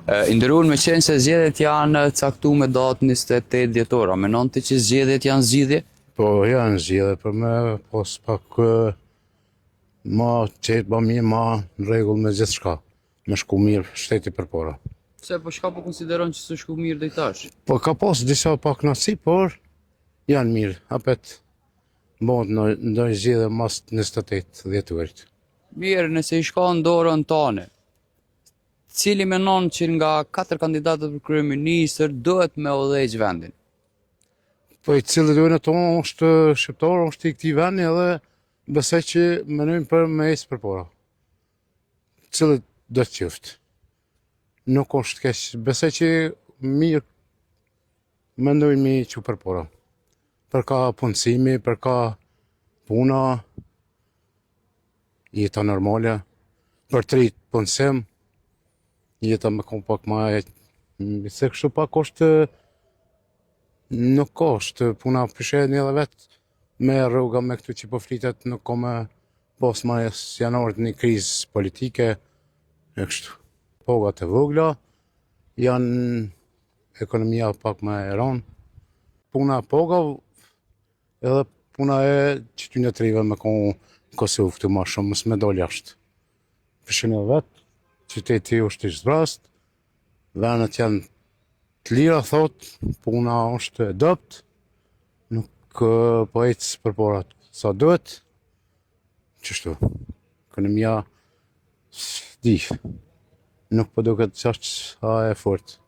Nderuar me qenë se zgjedhjet janë caktuar me datën 28 dhjetor, a menon ti që zgjedhjet janë zgjidhje? Po janë zgjedhje për me pos pak ma qetë, ma mirë, ma në rregull me gjithçka. Me shku mirë shteti përpara. Pse po çka po konsideron që s'u shku mirë deri tash? Po ka pas disa pak kënaqësi, por janë mirë. Apet bëhet ndonjë zgjedhje mas 28 dhjetorit. Mirë, nëse i shkon dorën tone, cili menon që nga 4 kandidatët për kryeministër duhet me udhëheq vendin? Po i cili duhet ato është shqiptar, është i këtij vendi edhe besoj që menojnë për me ecë përpara. Cili do të qoftë. Nuk është keq, besoj që mirë mendojnë me që përpara. Për ka punësimi, për ka puna, jeta normale, për të rritë punësim, jeta me kom pak ma se kështu pak është nuk është puna pësheni edhe vetë me rruga me këtu që po flitet nuk ka me pas ma janë ardhur një krizë politike e kështu. Pogat e vogla janë ekonomia pak më e rëndë. Puna poga edhe puna e qytetarëve me kon Kosovë këtu më shumë mos me dal jashtë. Pësheni vetë qyteti është i zbrast, vendet janë të lira thot, puna është e dopt, nuk po ecë përpara sa duhet, qështu, ekonomia s'di, nuk po duket çfarë e fortë.